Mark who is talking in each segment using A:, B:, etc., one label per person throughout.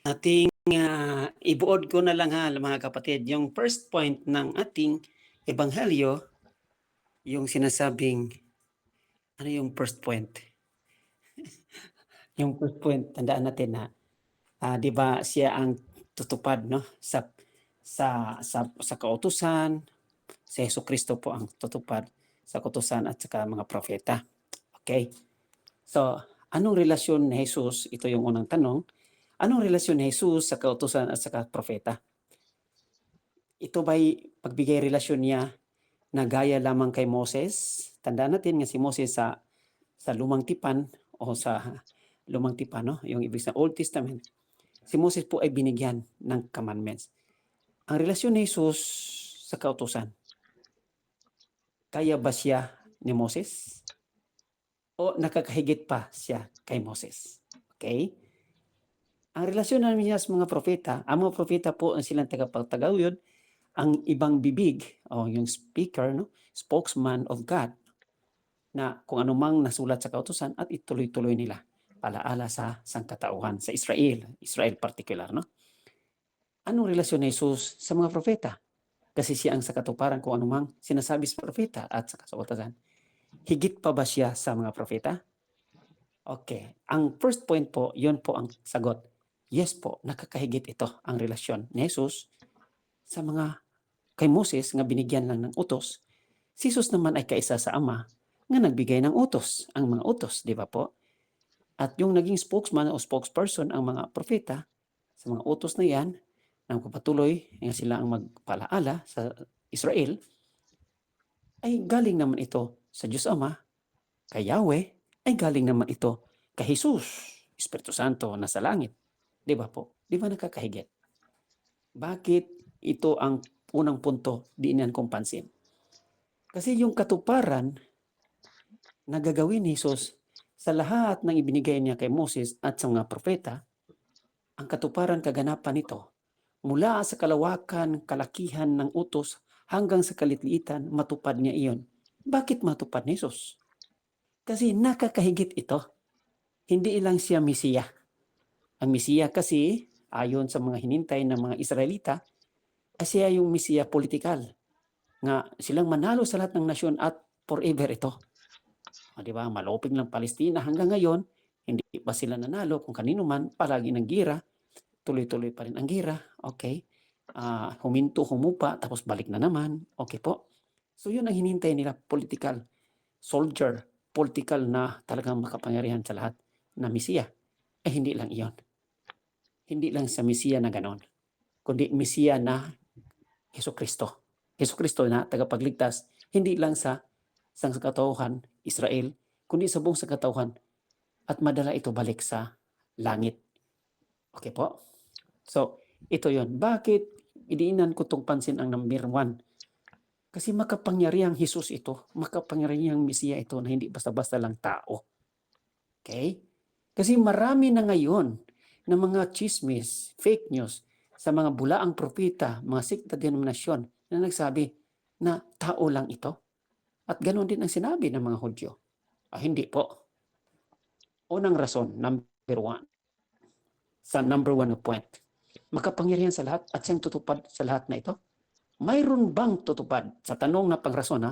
A: Ating ibuod ko na lang mga kapatid, yung first point ng ating ebanghelyo, yung sinasabing, ano yung first point? Yung first point, tandaan natin na, 'di ba siya ang tutupad, no, sa kautusan, si Jesucristo po ang tutupad sa kautusan at saka mga propeta. Okay? So, anong relasyon ni Jesus? Ito yung unang tanong. Anong relasyon ni Jesus sa kautusan at saka propeta? Ito ba'y pagbigay relasyon niya na gaya lamang kay Moses? Tandaan natin nga si Moses sa Lumang Tipan o sa Lumang Tipan, no? Yung ibig sa Old Testament. Si Moses po ay binigyan ng commandments. Ang relasyon ni Jesus sa kautusan, kaya ba siya ni Moses? O nakakahigit pa siya kay Moses? Okay? Ang relasyon namin niya sa mga propeta, ang mga propeta po ang silang tagapagtaguyod, ang ibang bibig o yung speaker, no, spokesman of God, na kung anumang nasulat sa kautusan at ituloy-tuloy nila alaala sa sangkatauhan sa Israel particular, no. Anong relasyon ni Jesus sa mga propeta? Kasi siya ang sakatuparan kung anumang sinasabi sa propeta at sa kautusan. Higit pa ba siya sa mga propeta? Okay. Ang first point po, yun po ang sagot. Yes po, nakakahigit ito ang relasyon ni Jesus sa mga kay Moses nga binigyan lang ng utos. Si Jesus naman ay kaisa sa Ama nga nagbigay ng utos, ang mga utos, di ba po? At yung naging spokesman o spokesperson ang mga propeta sa mga utos na yan, nang patuloy nga sila ang magpalaala sa Israel, ay galing naman ito sa Diyos Ama, kay Yahweh, ay galing naman ito kay Jesus, Espiritu Santo na sa langit. Di ba po? Di ba nakakahigit? Bakit ito ang unang punto diinan kong pansin? Kasi yung katuparan na gagawin ni Jesus sa lahat ng ibinigay niya kay Moses at sa mga propeta, ang katuparan kaganapan nito mula sa kalawakan, kalakihan ng utos hanggang sa kalitliitan, matupad niya iyon. Bakit matupad ni Jesus? Kasi nakakahigit ito. Hindi lang siya Mesiya. Ang Mesiya kasi, ayon sa mga hinintay ng mga Israelita, siya yung Mesiya politikal. Nga silang manalo sa lahat ng nasyon at forever ito. Di ba? Malupig ng Palestina hanggang ngayon, hindi pa sila nanalo kung kanino man, palagi ng gira, tuloy-tuloy pa rin ang gira, okay? Huminto, humupa, tapos balik na naman, okay po? So yun ang hinintay nila, political soldier, political na talagang makapangyarihan sa lahat na Mesiya. Hindi lang iyon. Hindi lang sa Mesiya na ganon, kundi Mesiya na Jesucristo. Jesucristo na tagapagligtas, hindi lang sa sangkatauhan Israel, kundi sa buong sangkatauhan at madala ito balik sa langit. Okay po? So, ito yon. Bakit idiinan ko itong pansin ang number 1? Kasi makapangyarihang Jesus ito, makapangyarihang Mesiya ito na hindi basta-basta lang tao. Okay? Kasi marami na ngayon na mga chismis, fake news sa mga bulaang propeta, mga sikta denominasyon na nagsabi na tao lang ito. At ganoon din ang sinabi ng mga Hudyo. Hindi po. Unang rason, number 1. Sa number 1 na point. Makapangyarihan sa lahat at siyang tutupad sa lahat na ito. Mayroon bang tutupad? Sa tanong na pangrason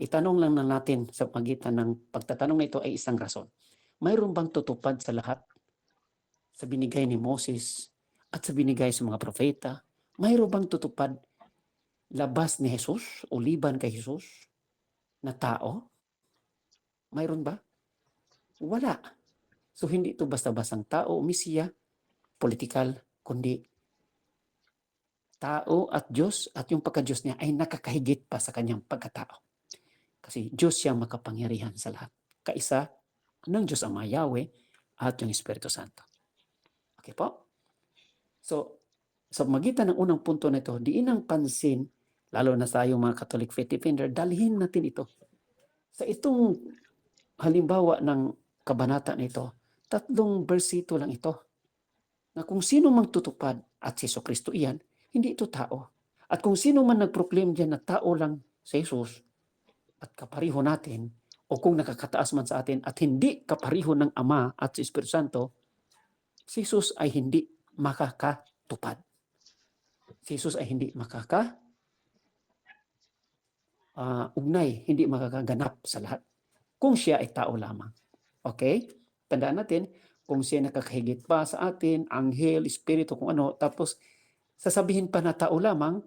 A: itanong lang na natin sa pagitan ng pagtatanong na ito ay isang rason. Mayroon bang tutupad sa lahat? Sa binigay ni Moses at sa binigay sa mga propeta? Mayroon bang tutupad labas ni Jesus o liban kay Jesus na tao? Mayroon ba? Wala. So hindi ito basta-bastang tao o Mesiya, political, kundi tao at Diyos at yung pagka-Diyos niya ay nakakahigit pa sa kanyang pagkatao. Kasi Diyos siyang makapangyarihan sa lahat. Kaisa ng Diyos Ama Yahweh at yung Espiritu Santo. Okay po? So, sa magitan ng unang punto na ito, diin ang pansin, lalo na sa yung mga Catholic faith defender, dalhin natin ito. Sa itong halimbawa ng kabanata nito, 3 bersito lang ito. Na kung sino mang tutupad at si Jesucristo iyan, hindi ito tao. At kung sino man nag-proclaim diyan na tao lang si Jesus at kapariho natin, o kung nakakataas man sa atin at hindi kapariho ng Ama at sa Espiritu Santo, si Jesus ay hindi makakatupad. Si Jesus ay hindi ugnay, hindi makakaganap sa lahat kung siya ay tao lamang. Okay? Tandaan natin, kung siya nakakahigit pa sa atin, anghel, espiritu, kung ano, tapos sasabihin pa na tao lamang,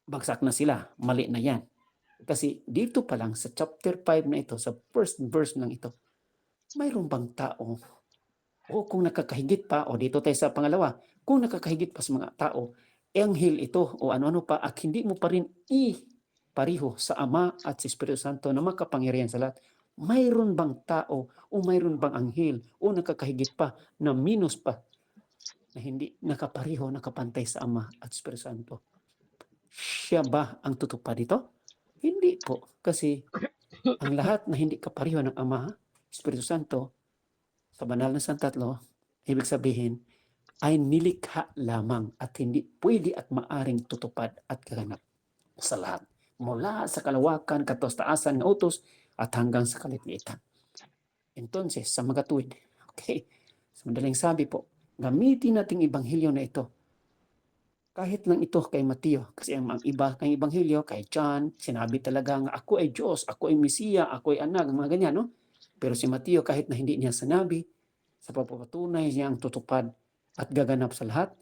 A: bagsak na sila. Mali na yan. Kasi dito pa lang sa chapter 5 na ito, sa first verse lang ito, mayroon bang tao? O kung nakakahigit pa, o dito tayo sa pangalawa, kung nakakahigit pa sa mga tao, anghel ito o ano-ano pa at hindi mo pa rin pariho sa Ama at sa Espiritu Santo na makapangyarihan sa lahat, mayroon bang tao o mayroon bang anghel o nakakahigit pa na minus pa na hindi nakapariho, nakapantay sa Ama at Espiritu Santo? Siya ba ang tutupad dito? Hindi po. Kasi ang lahat na hindi kapariho ng Ama, Espiritu Santo, sa banal na Santatlo, ibig sabihin, ay nilikha lamang at hindi pwede at maaring tutupad at kaganap sa lahat. Mula sa kalawakan, katostaasan ng utos at hanggang sa kalitliitan. Entonces, sa mga tuwid, okay, sa madaling sabi po, gamitin nating ibanghilyo na ito. Kahit lang ito kay Mateo, kasi ang iba kay ibanghilyo, kay John, sinabi talaga nga ako ay Diyos, ako ay Mesiya, ako ay anak, mga ganyan, no? Pero si Mateo, kahit na hindi niya sinabi, sa pagpapatunay niya ang tutupad at gaganap sa lahat,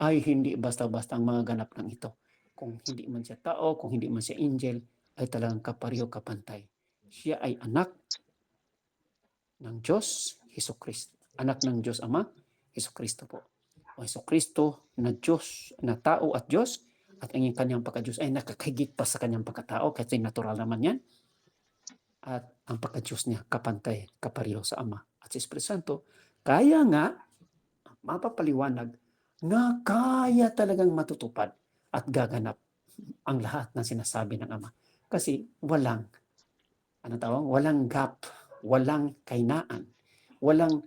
A: ay hindi basta-basta ang mga ganap ng ito. Kung hindi man siya tao, kung hindi man siya angel, ay talagang kapariho kapantay. Siya ay anak ng Diyos, Jesucristo. Anak ng Diyos Ama, Jesucristo po. O Jesucristo na Diyos, na tao at Diyos, at ang kanyang pagka-Diyos ay nakakahigit pa sa kanyang pagkatao, kasi natural naman yan. At ang pagka-Diyos niya, kapantay, kapariho sa Ama at sa Espiritu Santo. Kaya nga, mapapaliwanag na kaya talagang matutupad at gaganap ang lahat ng sinasabi ng Ama. Kasi walang gap, walang kainaan, walang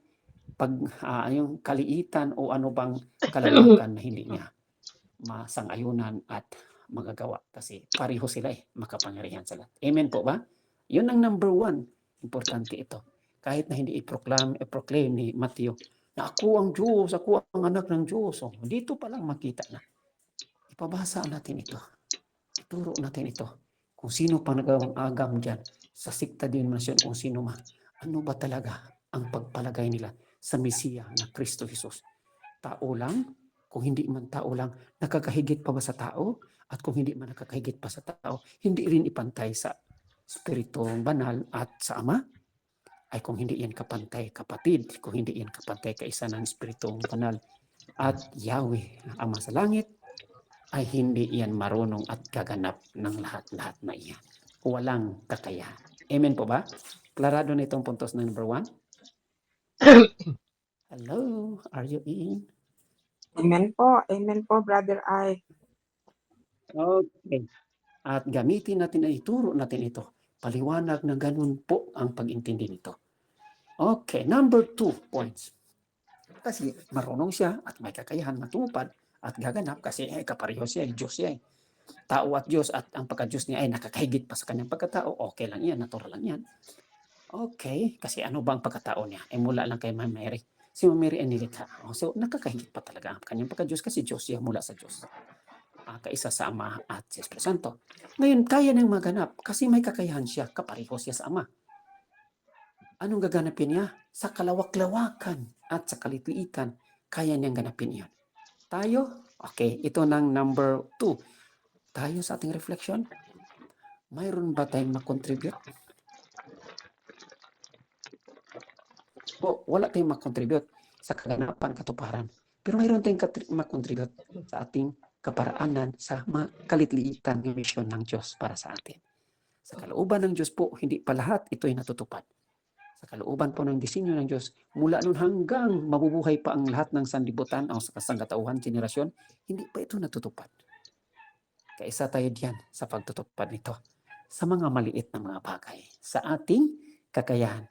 A: yung kaliitan o ano bang kalalakan na hindi niya masang-ayunan at magagawa. Kasi pareho sila makapangyarihan sa lahat. Amen po ba? Yun ang number 1. Importante ito. Kahit na hindi i-proclaim ni Matthew na ako ang Diyos, ako ang anak ng Diyos. So, dito pa lang makita na. Ipabasa natin ito. Ituro natin ito. Kung sino pang nagawang agam dyan sa sikta denominasyon, kung sino man, ano ba talaga ang pagpalagay nila sa Mesiya na Kristo Jesus? Tao lang? Kung hindi man tao lang, nakakahigit pa ba sa tao? At kung hindi man nakakahigit pa sa tao, hindi rin ipantay sa Spiritong Banal at sa Ama? Ay kung hindi yan kapantay kapatid, kung hindi yan kapantay kaisa ng Spiritong Banal at Yahweh, Ama sa langit, ay hindi yan marunong at gaganap ng lahat-lahat na iyan. Walang kakayahan. Amen po ba? Klarado na itong puntos na number 1? Hello, are you in?
B: Amen po, Brother Ike.
A: Okay. At gamitin natin, ituro natin ito. Paliwanag na ganun po ang pag-intindi nito. Okay, number 2 points. Kasi marunong siya at may kakayahan matupad at gaganap kasi kapareho siya, Diyos siya. Tao at Diyos at ang pagka-Diyos niya ay nakakahigit pa sa kanyang pagkatao. Okay lang yan, natural lang yan. Okay, kasi ano ba ang pagkatao niya? Mula lang kay Mary. Si Mary ay nilikha. So nakakahigit pa talaga ang kanyang pagka-Diyos kasi Diyos siya mula sa Diyos. Kaisa sa Ama at sa Espiritu Santo. Ngayon, kaya niyang maganap kasi may kakayahan siya, kapareho siya sa Ama. Anong gaganapin niya? Sa kalawak-lawakan at sa kalitliitan, kaya niyang ganapin iyon. Tayo, okay, ito ng number 2. Tayo sa ating reflection, mayroon ba tayong makontribute? O, wala tayong makontribute sa kaganapan, katuparan. Pero mayroon tayong makontribute sa ating kaparaanan sa kalitliitan ng misyon ng Diyos para sa atin. Sa kalooban ng Diyos po, hindi pa lahat ito ay natutupad. Sa kalooban po ng disenyo ng Diyos, mula noon hanggang mabubuhay pa ang lahat ng sanlibutan o sa kasangkatauhan, generasyon, hindi pa ito natutupad. Kaisa tayo diyan sa pagtutupad nito sa mga maliit na mga bagay, sa ating kakayahan.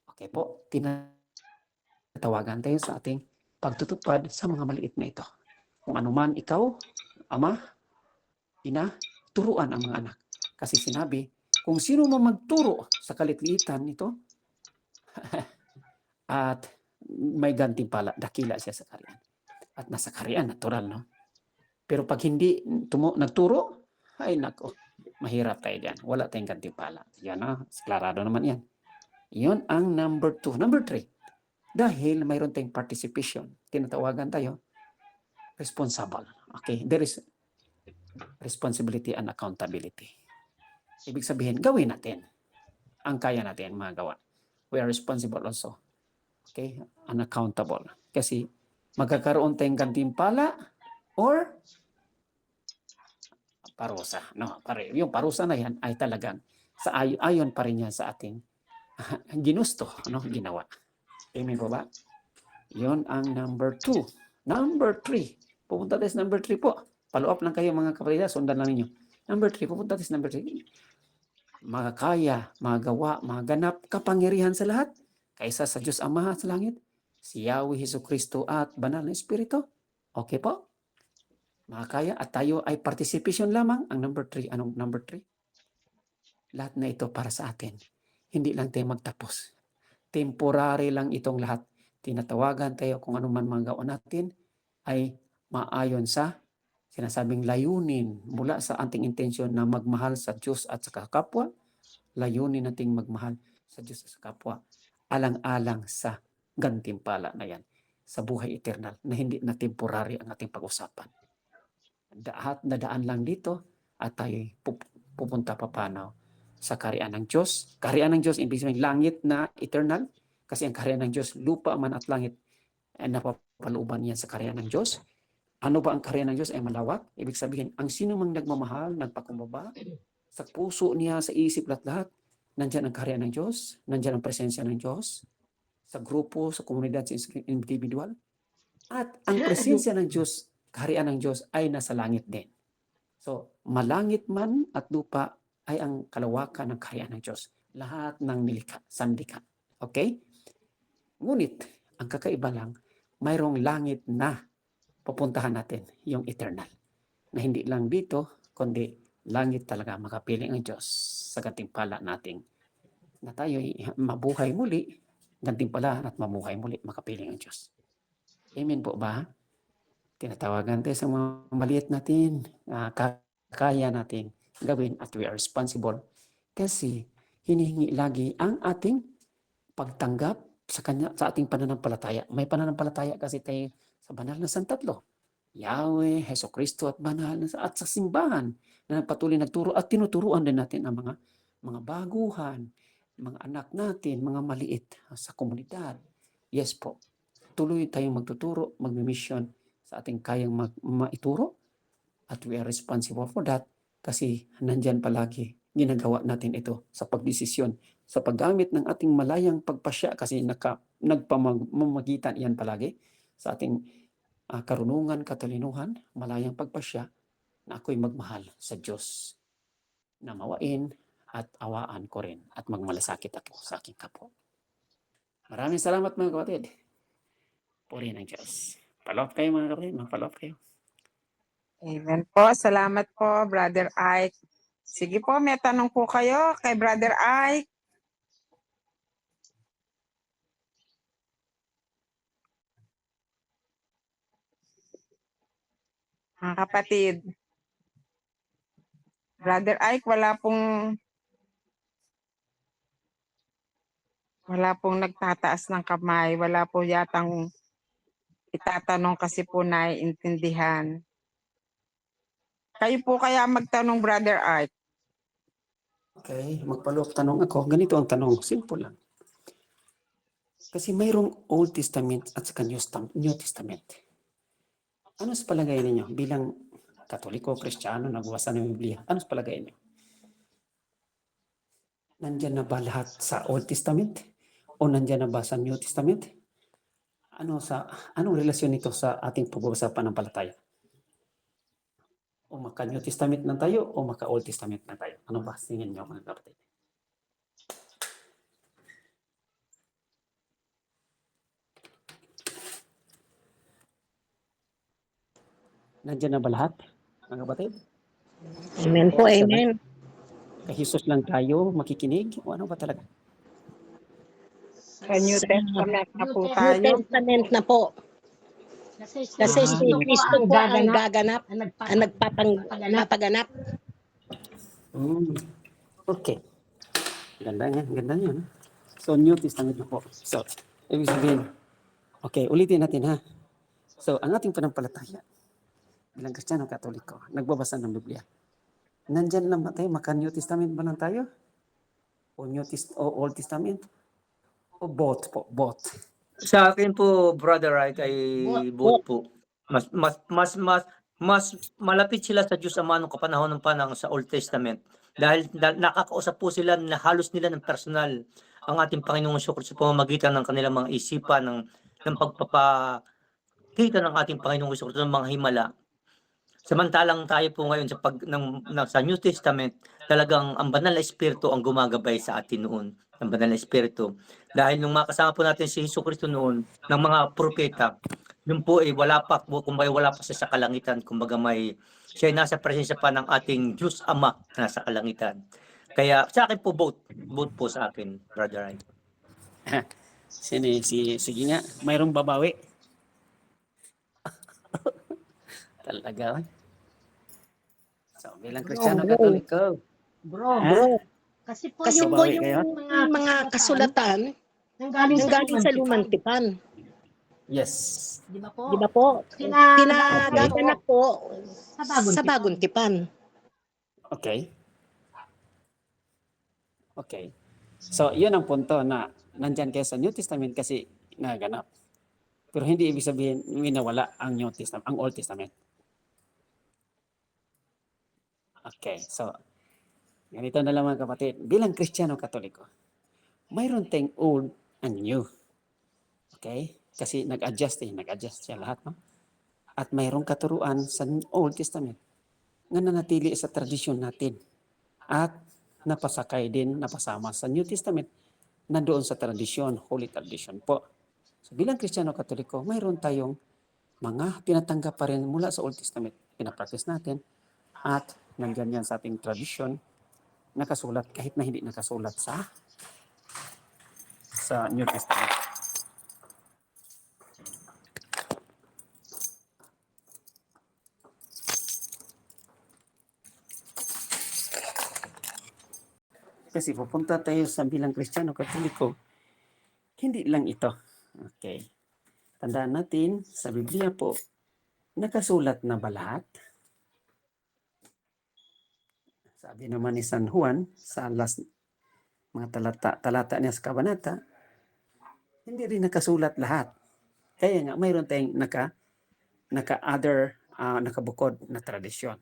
A: Okay po, tinatawagan tayo sa ating pagtutupad sa mga maliit na ito. Kung anuman ikaw, ama, ina, turuan ang mga anak. Kasi sinabi, kung sino man magturo sa kalitliitan nito, at may gantimpala, dakila siya sa kaharian. At nasa kaharian, natural, no? Pero pag hindi nagturo, ay nako, mahirap tayo dyan. Wala tayong gantimpala. Yan na, klarado naman yan. Yun ang number 2. Number 3, dahil mayroon tayong participation, tinatawagan tayo, responsible. Okay, there is responsibility and accountability. Ibig sabihin, gawin natin ang kaya natin magawa. We are responsible also. Okay, and accountable. Kasi magkakaroon tayong gantimpala or parusa. No, yung parusa na yan ay talagang ayon pa rin yan sa ating ginusto, no, ginawa. Amen po ba? Yun ang number 2. Number 3. Pupunta tayo sa number 3 po. Follow up lang kayo mga kapatid. Sundan lang ninyo. Number 3. Pupunta tayo sa number 3. Makakaya, magawa, maganap kapangyarihan sa lahat kaysa sa Diyos Ama sa langit, si Yahweh Jesucristo at Banal na Espiritu. Okay po? Makakaya at tayo ay participation lamang. Ang number 3. Anong number 3? Lahat na ito para sa atin. Hindi lang tayo magtapos. Temporary lang itong lahat. Tinatawagan tayo kung ano man magawa natin ay maayon sa sinasabing layunin mula sa ating intensyon na magmahal sa Diyos at sa kapwa. Layunin nating magmahal sa Diyos at sa kapwa. Alang-alang sa gantimpala na yan. Sa buhay eternal na hindi na temporary ang ating pag-usapan. Lahat na daan lang dito at tayo pupunta papanaw sa kaharian ng Diyos. Kaharian ng Diyos, ibig sabihin langit na eternal. Kasi ang kaharian ng Diyos, lupa man at langit, ay napapalooban yan sa kaharian ng Diyos. Ano ba ang kaharian ng Diyos? Ay malawak. Ibig sabihin, ang sino mang nagmamahal, nagpakumbaba, sa puso niya, sa isip lahat, nandyan ang kaharian ng Diyos, nandyan ang presensya ng Diyos, sa grupo, sa komunidad, sa individual. At ang presensya ng Diyos, kaharian ng Diyos, ay nasa langit din. So, malangit man at lupa ay ang kalawakan ng kaharian ng Diyos. Lahat ng nilikha, sandikha. Okay? Ngunit, ang kakaiba lang, mayroong langit na pupuntahan natin, yung eternal. Na hindi lang dito, kundi langit talaga makapiling ang Diyos sa gantimpala nating na tayo'y mabuhay muli, gantimpala at mabuhay muli, makapiling ang Diyos. Amen po ba? Tinatawagan tayo sa mga maliit natin, kaya natin gawin at we are responsible kasi hinihingi lagi ang ating pagtanggap sa kanya, sa ating pananampalataya. May pananampalataya kasi tayo sa banal na santatlo. Yahweh, Jesucristo at banal at sa simbahan na patuloy nagturo at tinuturuan din natin ang mga baguhan, mga anak natin, mga maliit sa komunidad. Yes po. Tuloy tayong magtuturo, magmi-mission sa ating kayang maituro at we are responsible for that kasi nandyan palagi ginagawa natin ito sa pagdesisyon, sa paggamit ng ating malayang pagpasya kasi nagpamamagitan iyan palagi sa ating karunungan, katalinuhan, malayang pagpasya na ako'y magmahal sa Diyos na mawain at awaan ko rin at magmalasakit ako sa aking kapwa. Maraming salamat mga kapatid. Purihin ng Diyos. Follow up kayo mga kapatid, follow up kayo.
B: Amen po. Salamat po, Brother Ike. Sige po, may tanong po kayo kay Brother Ike. Mga kapatid, Brother Ike, wala pong nagtataas ng kamay. Wala po yatang itatanong kasi po naiintindihan. Kayo po kaya magtanong, Brother Ike.
A: Okay, magpaloob tanong ako. Ganito ang tanong, simple lang. Kasi mayroong Old Testament at saka New Testament. Ano sa palagay ninyo bilang Katoliko, Kristiyano, nagbabasa ng Biblia? Ano sa palagay ninyo? Nandyan na ba lahat sa Old Testament? O nandyan na ba sa New Testament? Anong relasyon nito sa ating pag-uusapan ng palataya? O maka-New Testament na tayo o maka-Old Testament na tayo? Ano ba tingin niyo mga kapatid? Nandyan na ba lahat mga kapatid?
B: Amen po, amen.
A: Kay Jesus lang tayo makikinig o ano ba talaga?
B: Sa New Testament na po
C: New
B: tayo.
C: Testament na po. Kasi si Kristo po ang gaganap, ang nagpapaganap.
A: Okay. Ganda nga, ganda yun. So, New Testament na po. So, ibig sabihin, okay, ulitin natin ha. So, ang ating panampalataya, bilang Kristiyano Katoliko, nagbabasa ng Biblia. Nandyan lang ba tayo? Maka-New Testament ba lang tayo? O Old Testament? O both po? Both.
D: Sa akin po, Brother Wright, ay both po. Mas malapit sila sa Diyos Ama nung kapanahon ng panahon sa Old Testament. Dahil nakakausap po sila na halos nila ng personal ang ating Panginoong Hesus sa pamamagitan ng kanilang mga isipan, ng pagpapakita ng ating Panginoong Hesus ng mga himala. Samantalang tayo po ngayon sa New Testament, talagang ang banal na Espiritu ang gumagabay sa atin noon. Ang banal na Espiritu. Dahil nung makasama po natin si Jesucristo noon, ng mga propeta, yun po ay wala pa siya sa kalangitan. Kumbaga siya ay nasa presensya pa ng ating Diyos Ama na nasa kalangitan. Kaya sa akin po both po sa akin, Brother Wright.
A: Sige nga, mayroong babawi. Talaga. So, bilang Kristiyano Katoliko.
C: Bro, kasi po yung
A: Babawi kayo?
C: mga kasulatan nanggaling sa lumang tipan.
A: Yes.
C: Di ba po? Kinagaganap po sa bagong tipan.
A: Okay. Okay. So, yun ang punto na nandyan kayo sa New Testament kasi naganap. Pero hindi ibig sabihin winawala ang New Testament, ang Old Testament. Okay. So, ganito na lang mga kapatid. Bilang Kristiyano Katoliko, mayroon tayong old and new. Okay? Kasi nag-adjust siya lahat. No? At mayroong katuruan sa Old Testament nga nanatili sa tradisyon natin. At napasakay din, napasama sa New Testament na doon sa tradisyon, holy tradition po. So bilang Kristiyano Katoliko, mayroon tayong mga tinatanggap pa rin mula sa Old Testament. Pinapractice natin at nandyan yan sa ating tradisyon nakasulat kahit na hindi nakasulat sa New Testament. Kasi pupunta tayo sa bilang Kristiyano Katoliko, hindi lang ito. Okay. Tandaan natin, sa Biblia po, nakasulat na ba lahat? Sabi naman ni San Juan, sa last mga talata niya sa kabanata, hindi rin nakasulat lahat. Kaya nga, mayroon tayong nakabukod na tradisyon.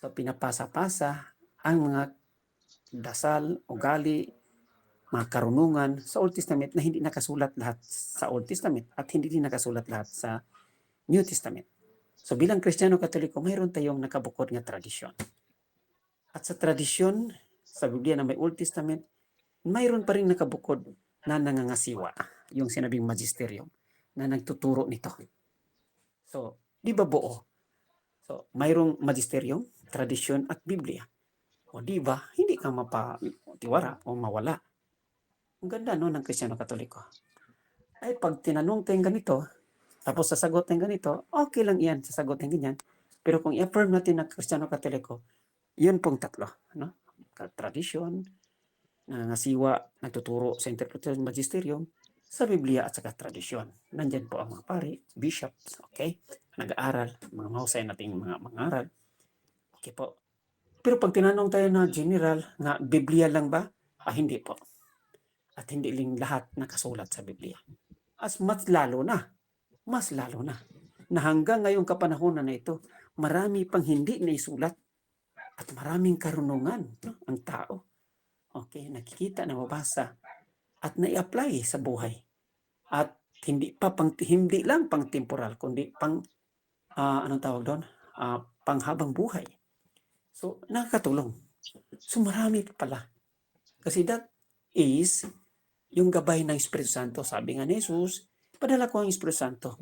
A: So, pinapasa-pasa ang mga dasal, ugali, mga karunungan sa Old Testament na hindi nakasulat lahat sa Old Testament at hindi din nakasulat lahat sa New Testament. So bilang Kristiyano Katoliko, mayroon tayong nakabukod nga tradisyon. At sa tradisyon, sa Biblia na may Old Testament, mayroon pa rin nakabukod na nangangasiwa, yung sinabing magisterium, na nagtuturo nito. So, di ba buo? So, mayroong magisterium, tradisyon at Biblia. O di ba, hindi ka mapatiwara o mawala. Ang ganda no ng Kristiyano Katoliko. Ay pag tinanong tayong ganito, tapos sasagot tayong ganito, okay lang yan, sasagot tayong ganyan. Pero kung i-affirm natin ng Kristiyano Katoliko, yun pong tatlo. No? Tradisyon, nangasiwa, nagtuturo sa interpretation magisterium, sa Biblia at saka tradisyon. Nandyan po ang mga pari, bishops, okay? Nag-aaral, mga mahusay nating mga mangaral. Okay po. Pero pag tinanong tayo na general, na Biblia lang ba? Hindi po. At hindi lang lahat nakasulat sa Biblia. Mas lalo na, na hanggang ngayong kapanahonan na ito, marami pang hindi na isulat at maraming karunungan ang tao. Okay, nakikita, nababasa at na-apply sa buhay. At hindi lang pang temporal, kundi pang anong tawag doon? Panghabang buhay. So, nakakatulong. So, marami pala. Kasi that is yung gabay ng Espiritu Santo. Sabi nga ni Jesus, padala ko ang Espiritu Santo.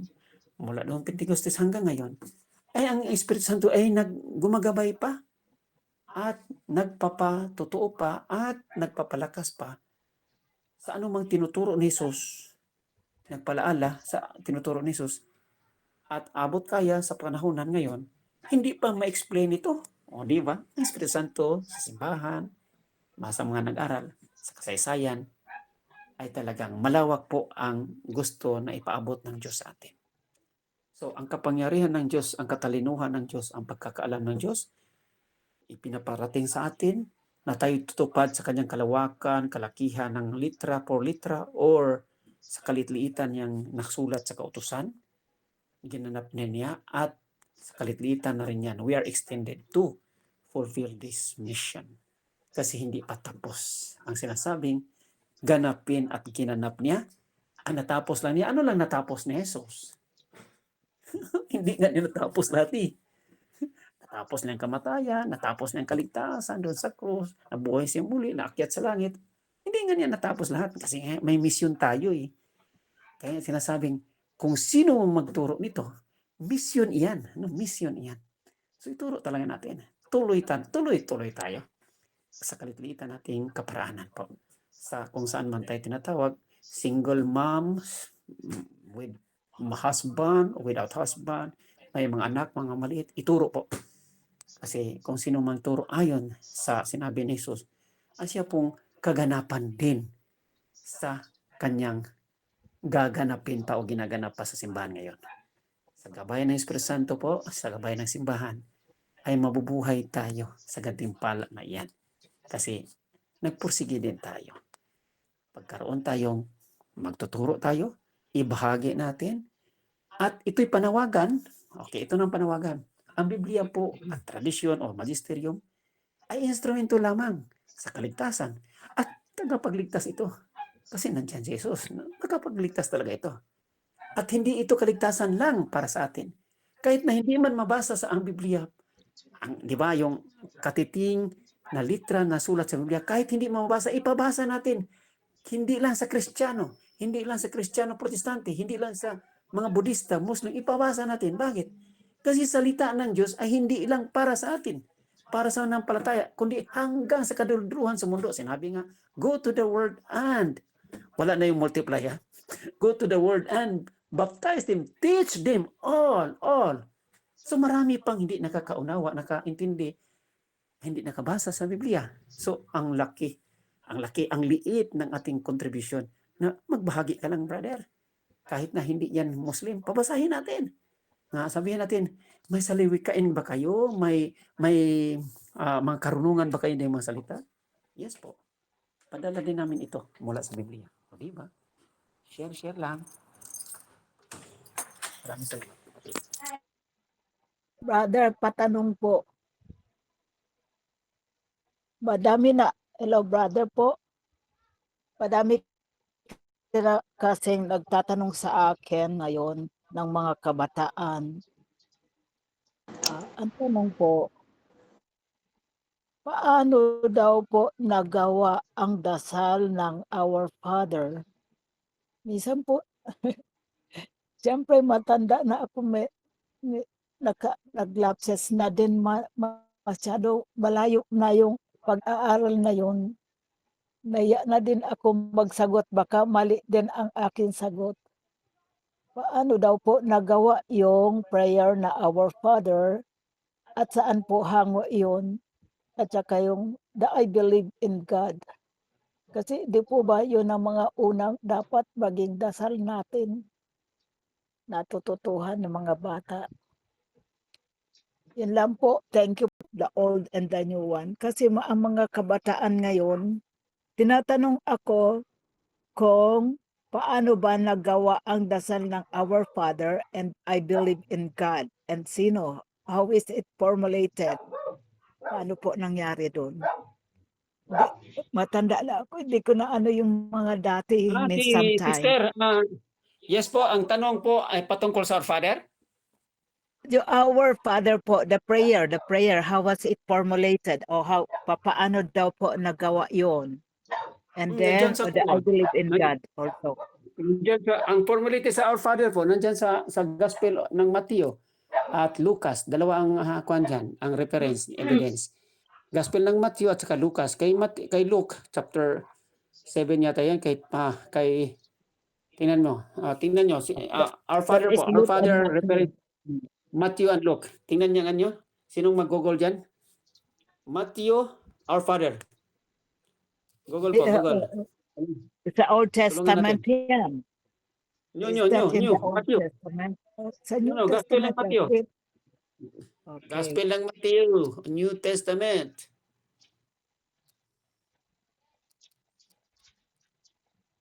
A: Mula noong Pentecostes hanggang ngayon, ay ang Espiritu Santo ay gumagabay pa at nagpapatotoo pa at nagpapalakas pa sa anumang tinuturo ni Jesus, nagpalaala sa tinuturo ni Jesus, at abot kaya sa panahonan ngayon, hindi pa ma-explain ito. O di ba? Ang Espiritu Santo sa simbahan, sa mga nag-aral, sa kasaysayan, ay talagang malawak po ang gusto na ipaabot ng Diyos sa atin. So, ang kapangyarihan ng Diyos, ang katalinuhan ng Diyos, ang pagkakaalam ng Diyos, ipinaparating sa atin na tayo tutupad sa kanyang kalawakan, kalakihan ng litra por litra or sa kalitliitan niyang nasulat sa kautusan, ginanap niya at sa kalitliitan na rin yan, we are extended to fulfill this mission. Kasi hindi pa tapos. Ang sinasabing, ganapin at ginanap niya, ang natapos lang niya. Ano lang natapos ni Jesus? Hindi nga niya natapos lahat eh. Natapos niya ang kamatayan, natapos niya ang kaligtasan doon sa krus, nabuhay siya muli, naakyat sa langit. Hindi nga niya natapos lahat kasi may misyon tayo eh. Kaya sinasabing, kung sino magturo nito, mission iyan. Ano? Mission iyan. So ituro talaga natin. Tuloy tayo sa kalitliitan nating kaparaanan po. Sa kung saan man tayo tinatawag, single moms, with husband, without husband, may mga anak, mga maliit, ituro po. Kasi kung sino man turo ayon sa sinabi ni Jesus, ay siya pong kaganapan din sa kanyang gaganapin pa o ginaganap pa sa simbahan ngayon. Sa gabay ng Espiritu Santo po, sa gabay ng simbahan, ay mabubuhay tayo sa gantimpala na iyan. Kasi nagpursige din tayo. Pagkaroon tayong magtuturo tayo, ibahagi natin, at ito'y panawagan. Okay, ito ng panawagan. Ang Biblia po, ang tradisyon o magisterium, ay instrumento lamang sa kaligtasan at tagapagligtas ito. Kasi nandiyan si Jesus, nakapagligtas talaga ito. At hindi ito kaligtasan lang para sa atin. Kahit na hindi man mabasa sa ang Biblia, di ba, yung katiting na litra na sulat sa Biblia, kahit hindi mabasa, ipabasa natin. Hindi lang sa Kristiyano, hindi lang sa Kristiyano Protestante, hindi lang sa mga Budista, Muslim, ipabasa natin. Bakit? Kasi salita ng Diyos ay hindi lang para sa atin, para sa nanampalataya, kundi hanggang sa kaduludruhan sa mundo. Sinabi nga, go to the world and, wala na yung multiply ha, go to the world and baptize them, teach them all. So marami pang hindi nakakaunawa, nakaintindi, hindi nakabasa sa Biblia. So ang liit ng ating contribution na magbahagi ka lang, brother. Kahit na hindi yan Muslim, pabasahin natin. Sabihin natin, may salawikain ba kayo? May mga karunungan ba kayo ng mga salita? Yes po. Padala din namin ito mula sa Biblia. O diba? Share lang. Maraming salamat.
E: Brother, patanong po. Madami na, hello brother po. Madami kasing nagtatanong sa akin ngayon ng mga kabataan. Ang tanong po, paano daw po nagawa ang dasal ng Our Father? Minsan po, siyempre matanda na ako, naglapses na din, masyado malayo na yung pag-aaral na yun. Naya na din ako magsagot, baka mali din ang aking sagot. Paano daw po nagawa yung prayer na Our Father at saan po hango yun? At saka yung the I believe in God. Kasi di po ba yun ang mga unang dapat maging dasal natin, natututuhan ng mga bata. Yan lang po. Thank you, the old and the new one. Kasi ang mga kabataan ngayon, tinatanong ako kung paano ba nagawa ang dasal ng Our Father and I believe in God. And sino? How is it formulated? Paano po nangyari doon? Matanda na ako, hindi ko na ano yung mga dati.
A: Sister, yes po, ang tanong po ay patungkol sa Our Father?
E: Yung Our Father po, the prayer, how was it formulated? O paano daw po nagawa yon? And then, I believe in God also.
A: Ang formulated sa Our Father po, nandyan sa Gospel ng Mateo at Lucas. Dalawa ang ang reference, evidence. Gospel ng Matthew at saka Lucas. Kay Luke, chapter 7 yata yan kay tingnan mo. Tingnan nyo. Our Father
C: is
A: po. Our
C: Luke and
A: Father
C: Matthew.
A: referring Matthew and Luke. Tingnan niyo ang sinong mag-google dyan? Matthew, Our Father. Google po, Google.
E: Sa Old
A: Tulungan natin.
E: Testament yan.
A: New,
E: Is
A: new,
E: that
A: new,
E: in
A: new.
E: the Old
A: Matthew.
E: Testament? Sa
A: No,
E: New
A: no, Gospel ng
E: Testament lang.
A: Matthew.
E: Okay.
A: Gospel ng Matthew, New Testament.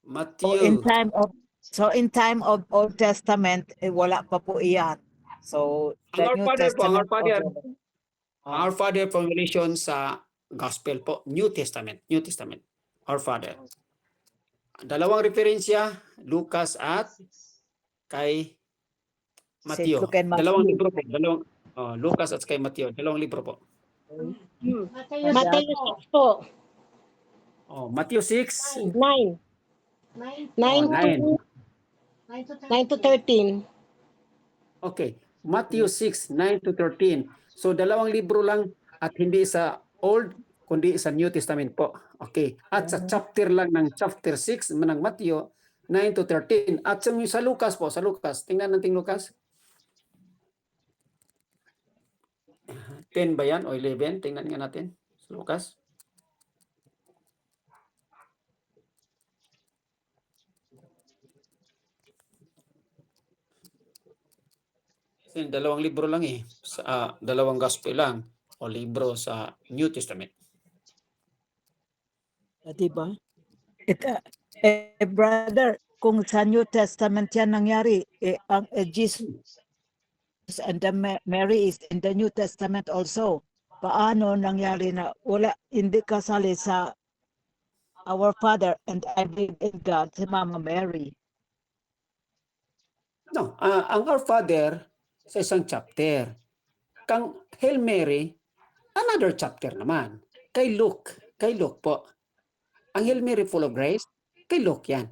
A: Matthew.
E: In time of Old Testament, wala pa po iyan. So,
A: Ang
E: the
A: Our
E: New
A: Father po, ang Our
E: Testament.
A: Father.
E: Oh.
A: Our Father formulation sa Gospel po, New Testament. New Testament. Our Father. Dalawang referensya, Lucas at kay Matthew.
E: Luke and Matthew.
A: Dalawang libro po. Lucas at kay Matthew. Dalawang libro po.
C: Matthew 6 po.
A: Matthew 6.
C: 9. 9 to 13.
A: Okay. Matthew 6, 9 to 13. So, dalawang libro lang at hindi sa Old, kundi sa New Testament po. Okay. At sa chapter lang ng chapter 6 ng Matthew, 9 to 13. At sa Lucas po, sa Lucas. Tingnan natin Lucas. 10 ba yan o 11? Tingnan nga natin. Sa Lucas. Kasi dalawang libro lang dalawang gospel lang o libro sa New Testament.
E: Diba? Brother, kung sa New Testament yan nangyari, ang Jesus and Mary is in the New Testament also. Paano nangyari na hindi kasali sa Our Father and I believe in God, si Mama Mary?
A: No, ang Our Father sa isang chapter. Kang Hail Mary, another chapter naman. Kay Luke po. Ang Hail Mary full of grace, kay Luke yan.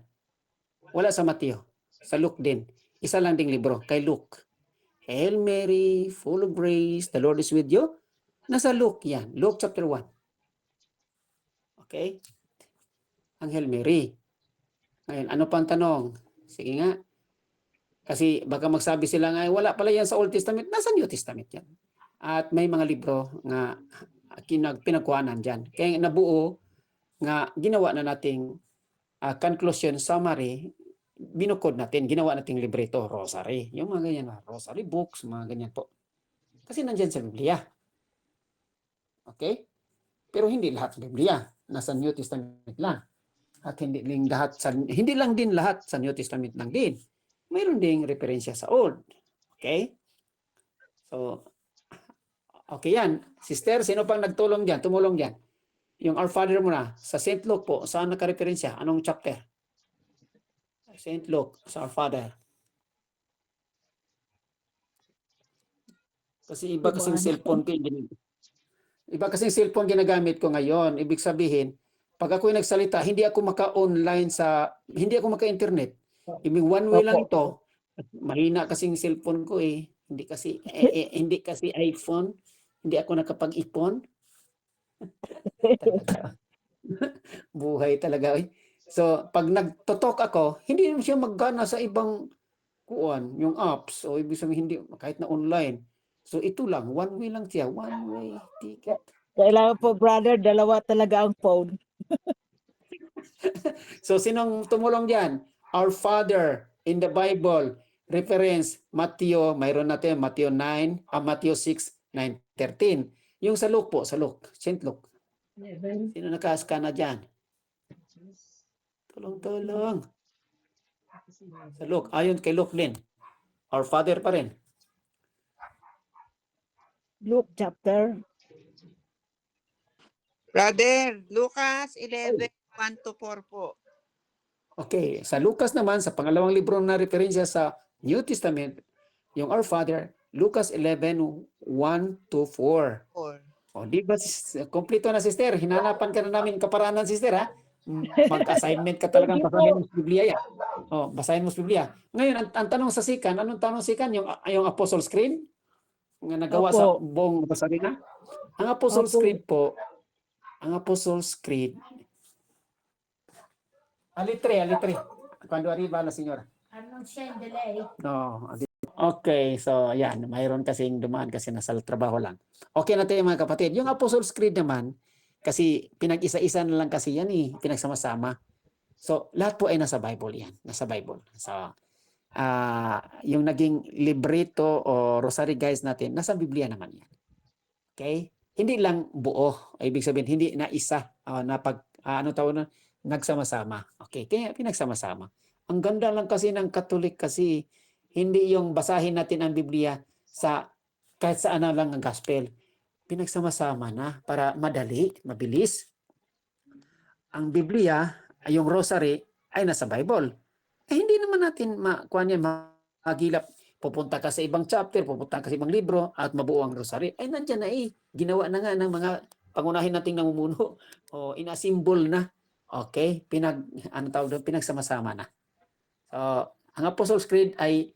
A: Wala sa Matthew. Sa Luke din. Isa lang ding libro, kay Luke. Hail Mary, full of grace, the Lord is with you. Nasa Luke yan. Luke chapter 1. Okay? Ang Hail Mary. Ngayon, ano pa ang tanong? Sige nga. Kasi baka magsabi sila nga, wala pala yan sa Old Testament. Nasa New Testament yan. At may mga libro nga pinagkuhanan dyan. Kaya nabuo nga ginawa na nating conclusion summary, binukod natin, ginawa nating libreto, rosary. Yung mga ganyan, rosary books, mga ganyan po. Kasi nandyan sa Biblia. Okay? Pero hindi lahat sa Biblia. Nasa New Testament lang. At hindi lang din lahat sa New Testament lang din. Mayroon ding referensya sa Old. Okay? So, okay yan. Sister, sino pang tumulong dyan? Yung Our Father mo na, sa St. Luke po, saan nakareferensya? Anong chapter? St. Luke, sa Our Father. Kasi iba kasing cellphone ginagamit ko ngayon. Ibig sabihin, pag ako nagsalita, hindi ako maka-internet. Ibig one way lang ito. Mahina kasing cellphone ko eh. Hindi kasi iPhone. Hindi ako nakapag-ipon. Buhay talaga. So, pag nagtotok ako, hindi naman siya maggana sa ibang yung apps. O ibig sabihin, hindi, kahit na online. So, ito lang. One way lang siya. One way ticket.
E: Kailangan po, brother, dalawa talaga ang phone.
A: So, sinong tumulong dyan? Our Father in the Bible. Reference, Matthew, mayroon natin, Matthew 6, 9, 13. Yung sa Luke po, sa Luke, St. Luke. Sino naka-scan na dyan? Tulong. Sa Luke, ayon kay Luke din. Our Father pa rin.
E: Luke chapter.
B: Brother, Lucas 11, 1 to 4 po.
A: Okay, sa Lucas naman, sa pangalawang libro na referensya sa New Testament, yung Our Father, Lucas 11, 1 to 4. O, di ba, kompleto na, sister? Hinanapan ka na namin kaparanan, sister, ha? Mag-assignment ka talagang basahin mo sa Biblia yan. O, basahin mo sa Biblia. Ngayon, ang tanong sa Sikan, anong tanong sa Sikan? Yung Apostles' Creed? Nga nagawa sa buong basahin, ha? Ang Apostles' Creed po, ang Apostles' Creed, Alitre. Cuando arriba la señora.
C: Anuncian delay.
A: No. Okay, so yan, mayroon kasing dumaan kasi nasa trabaho lang. Okay na tayo mga kapatid. Yung Apostles' Creed naman, kasi pinag-isa-isa na lang kasi yan pinagsama-sama. So, lahat po ay nasa Bible yan. Nasa Bible. So, yung naging libreto o rosary guys natin, nasa Biblia naman yan. Okay? Hindi lang buo. Ibig sabihin, hindi na isa na nagsama-sama. Okay, kaya pinagsama-sama. Ang ganda lang kasi ng Katolik kasi hindi yung basahin natin ang Biblia sa kahit saan na lang ang gospel. Pinagsama-sama na para madali, mabilis. Ang Biblia, yung rosary, ay nasa Bible. Hindi naman natin makuha yan, magilap. Pupunta ka sa ibang chapter, pupunta ka sa ibang libro, at mabuo ang rosary. Ay, nandyan na Ginawa na nga ng mga pangunahin nating namumuno. O, inasimbol na. Okay? Pinagsama-sama na. So, ang Apostles' Creed ay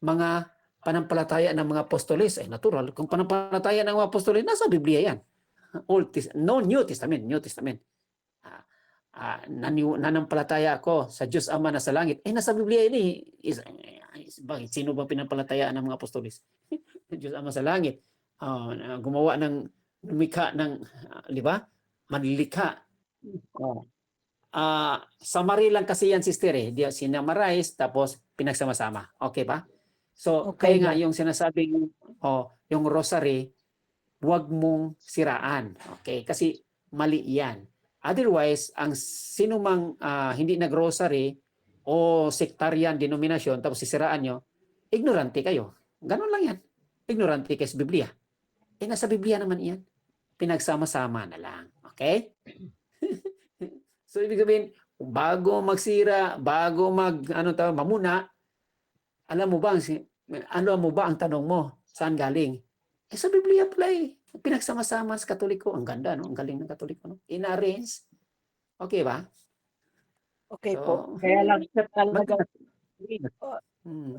A: mga panampalataya ng mga apostoles. Ay, natural. Kung panampalataya ng mga apostoles, nasa Biblia yan. New Testament. Nanampalataya ako sa Diyos Ama na sa langit. Nasa Biblia yun Bakit? Sino ba pinampalatayaan ng mga apostoles? Diyos Ama sa langit. Gumawa lumikha ng, di ba? Manlikha. Summary lang kasi yan, sister sinamarize, tapos pinagsama-sama. Okay ba? So,
E: Okay
A: kaya nga
E: ba?
A: yung sinasabing, yung rosary, huwag mong siraan. Okay? Kasi mali yan. Otherwise, ang sinumang hindi nag-rosary o sectarian denomination, tapos sisiraan nyo, ignorante kayo. Ganun lang yan. Ignorante kayo sa Biblia. Nasa Biblia naman yan. Pinagsama-sama na lang. Okay? So, ibig sabihin, bago magsira, bago mamuna, alam mo ba ang tanong mo? Saan galing? Sa Biblia pala pinagsama-sama sa Katoliko. Ang ganda, no? Ang galing ng Katoliko, no? In-arrange. Okay ba?
E: Okay
A: So,
E: po. Kaya lang talaga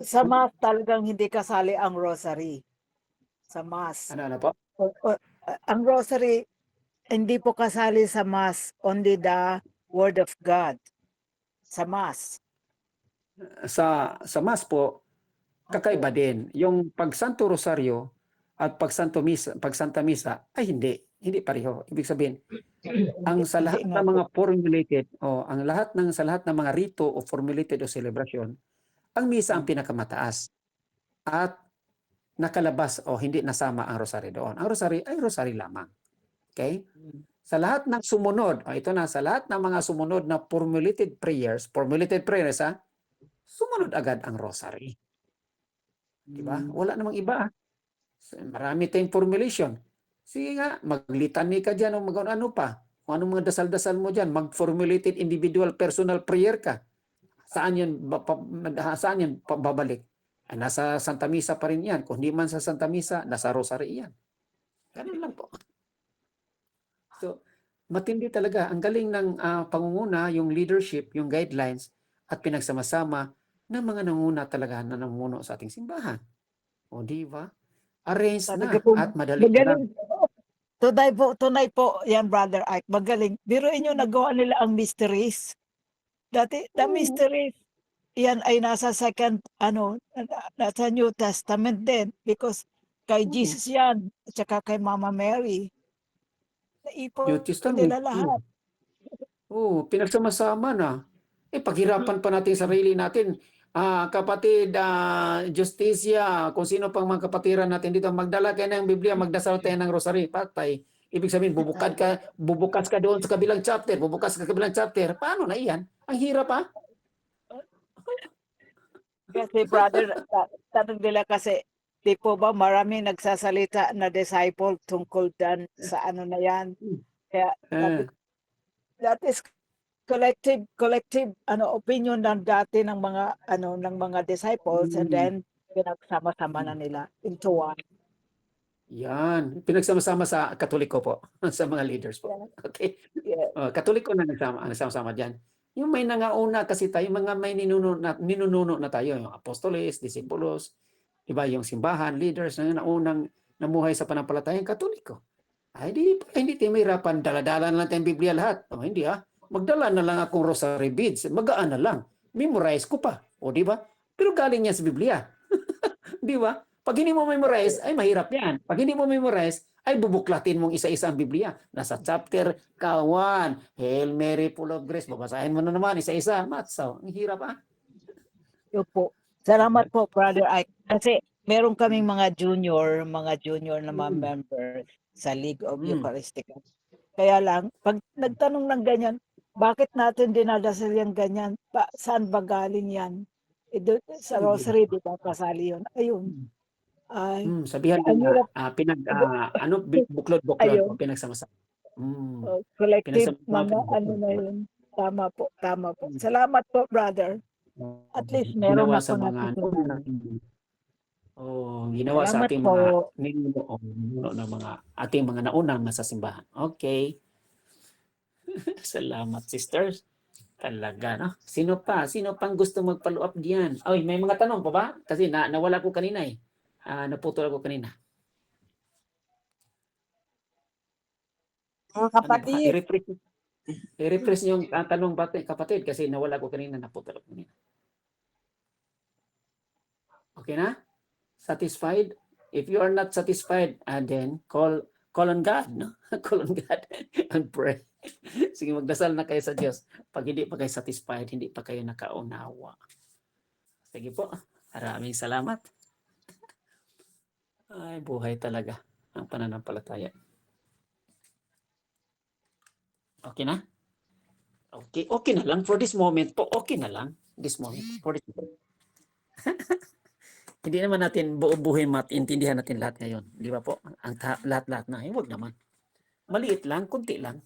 E: sa Mass talagang hindi kasali ang rosary. Sa Mass.
A: Ano po?
E: Ang rosary hindi po kasali sa Mass, only the Word of God. Sa Mass.
A: Sa Mass po, kakaiba din. Yung pag-Santo Rosario at pag-Santa Misa ay hindi pareho. Ibig sabihin, sa lahat ng mga formulated sa lahat ng mga rito o formulated o celebration, ang misa ang pinakamataas at nakalabas o hindi nasama ang rosary doon. Ang rosary ay rosary lamang. Okay? Sa lahat ng sumunod, sa lahat ng mga sumunod na formulated prayers, sumunod agad ang rosary. Diba? Wala namang iba. Marami tayong formulation. Sige nga, maglitany ka dyan o ano pa. Kung anong mga dasal-dasal mo dyan, mag-formulated individual personal prayer ka. Saan yan babalik? Nasa Santa Misa pa rin yan. Kung hindi man sa Santa Misa, nasa Rosary yan. Ganun lang po. So, matindi talaga. Ang galing ng pangunguna, yung leadership, yung guidelines, at pinagsama-sama ng mga nanguna talaga na namuno sa ating simbahan. O di ba? Arrange na at madali na lang.
E: Tunay po yan, Brother Ike. Magaling. Biruin nyo, nagawa nila ang mysteries. Dati, the mysteries, yan ay nasa nasa New Testament din. Because kay Jesus yan, at saka kay Mama Mary. Naipon
A: New Testament.
E: nila lahat.
A: Pinagsama-sama na. Paghirapan pa natin sarili natin. Kapatid, Justicia, kung sino pang mga kapatiran natin dito, magdala kayo ng Biblia, magdasal tayo ng rosary, patay. Ibig sabihin, bubukas ka doon sa kabilang chapter, Paano na iyan? Ang hirap
E: Kasi brother, tanong nila kasi, di po ba marami nagsasalita na disciple tungkol dan sa ano na yan? Kaya that is collective opinion ng dati ng mga disciples, and then pinagsama-sama na nila into one.
A: Yan. Pinagsama-sama sa Katoliko po. Sa mga leaders po. Okay?
E: Yeah.
A: Katoliko na nagsama-sama dyan. Yung may nangauna kasi tayo, mga may ninununo na tayo. Yung apostoles, disipulos, diba? Yung simbahan, leaders na naunang namuhay sa panampalatayang Katoliko. Ay, hindi tayo mahirapan. Dala-dala na lang tayong Biblia lahat. Hindi Magdala na lang akong rosary beads. Magaan na lang. Memorize ko pa. O, di ba? Pero galing yan sa Biblia. Di ba? Pag hindi mo memorize, ay mahirap yan. Pag hindi mo memorize, ay bubuklatin mong isa-isa ang Biblia. Nasa chapter kawan, Hail Mary, full of grace. Babasahin mo na naman isa-isa. Matsaw. Ang hirap
E: Yun po. Salamat po, Brother Ike. Kasi meron kaming mga junior na mga
A: Mm.
E: member sa League of
A: Mm.
E: Eucharistic. Kaya lang, pag nagtanong ng ganyan, bakit natin dinadasal yung ganyan? Saan ba galing yan? Sa
A: Hindi.
E: Rosary, di ba? Kasali yun. Ayun. Ay,
A: Sabihan
E: ang
A: nila,
E: hirap.
A: buklod-buklod
E: Ayun.
A: o pinagsama-sama.
E: Collective
A: Pinagsama-
E: mga ano na yun. Tama po, tama po. Salamat po, brother. At least meron
A: Ginawa
E: ako
A: sa mga
E: natutunan.
A: ginawa sa
E: Salamat
A: ating
E: po.
A: mga ninuno ng mga ating mga naunang nasa simbahan. Okay. Salamat, sisters. Talaga, no? Sino pang gusto magfollow up diyan? Ay, may mga tanong pa ba? Kasi nawala ko kanina eh. Naputol ako kanina.
B: Mga
A: Ano ba?
B: kapatid,
A: I-refresh niyo yung tanong kapatid kasi nawala ko kanina, naputol ako kanina. Okay na? Satisfied? If you are not satisfied, then call on God, no? Call on God and pray. Sige, magdasal na kayo sa Diyos. Pag hindi pa kayo satisfied, hindi pa kayo nakaunawa. Sige po. Maraming salamat. Ay, buhay talaga ang pananampalataya. Okay na? Okay na lang for this moment po. Okay na lang this moment. For this moment. Hindi naman natin buo-buhay intindihan natin lahat ngayon. Di ba po? Ang lahat-lahat na. Huwag naman. Maliit lang, kunti lang.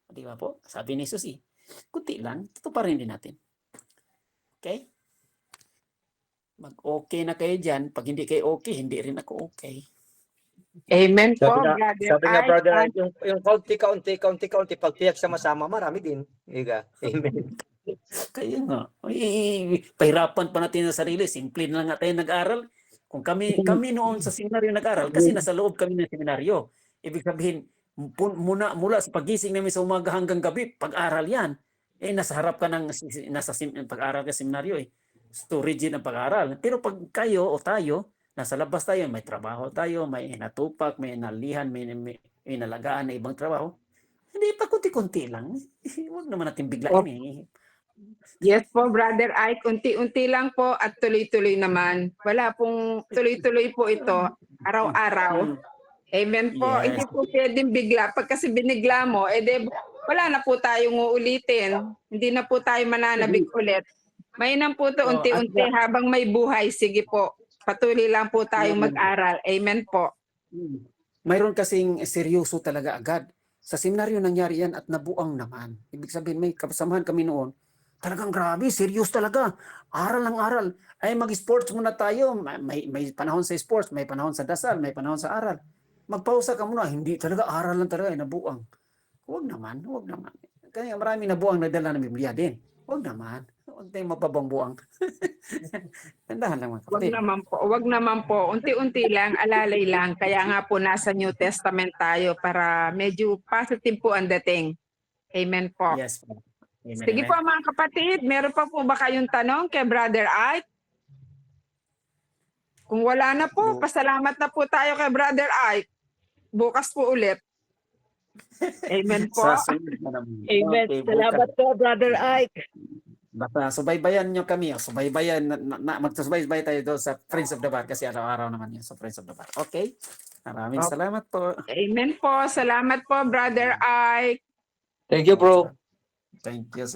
A: Di ba po? Sabi ni Jesus kunti lang, tutuparin din natin. Okay? Mag-okay na kayo dyan. Pag hindi kayo okay, hindi rin ako okay.
B: amen po,
D: Sabi nga,
B: Brother
D: sabi nga
B: Ike.
D: brother, yung kaunti, pag tiyak sama-sama, marami din. Iga. Amen.
A: Kaya nga. Pahirapan pa natin sa sarili. Simple na nga tayo nag-aral. Kung kami noon sa seminaryo nag-aral, kasi nasa loob kami ng seminaryo. Ibig sabihin, mula sa pagising namin sa umaga hanggang gabi, pag-aral yan. Nasa harap ka ng pag-aral ka seminaryo eh. So rigid ang pag-aral. Pero pag kayo o tayo, nasa labas tayo, may trabaho tayo, may natupak, may nalihan, may nalagaan na ibang trabaho. Hindi pa kunti-kunti lang. Huwag naman natin biglain eh.
B: Yes po, Brother Ike. Unti-unti lang po at tuloy-tuloy naman. Wala pong tuloy-tuloy po ito. Araw-araw. Amen po.
A: Yes.
B: Hindi po pwedeng bigla. Pag kasi binigla mo, wala na po tayong uulitin. Hindi na po tayo mananabik ulit. Mainam po ito unti-unti habang may buhay. Sige po. Patuloy lang po tayong mag-aral. Amen po.
A: Mayroon kasing seryoso talaga agad. Sa seminaryo nangyari yan at nabuang naman. Ibig sabihin, may kasamahan kami noon. Talagang grabe, serious talaga. Aral ng aral. Ay, mag-sports muna tayo. May panahon sa sports, may panahon sa dasal, may panahon sa aral. Magpausa ka muna. Hindi talaga, aral lang talaga, nabuang. Huwag naman. Kaya marami nabuang nagdala ng Biblia din. Huwag naman. Huwag tayong mapabangbuang. Tandahan lang mga kapatid.
B: Wag naman po. Unti-unti lang, alalay lang. Kaya nga po nasa New Testament tayo para medyo positive po ang dating. Amen po.
A: Yes. Amen,
B: Sige
A: amen.
B: po mga kapatid, meron pa po ba kayong tanong kay Brother Ike? Kung wala na po, pasalamat na po tayo kay Brother Ike. Bukas po ulit. Amen po.
A: Sa sunod na naman.
E: Amen.
A: Okay,
E: Salamat po, Brother Ike.
A: Basta subaybayan nyo kami. Subaybayan, magsusubaybay tayo doon sa Friends of the Bar kasi araw-araw naman yun sa Friends of the Bar. Okay? Maraming
B: Okay.
A: salamat po.
B: Amen po. Salamat po, Brother Ike.
D: Thank you, bro.
A: Thank you.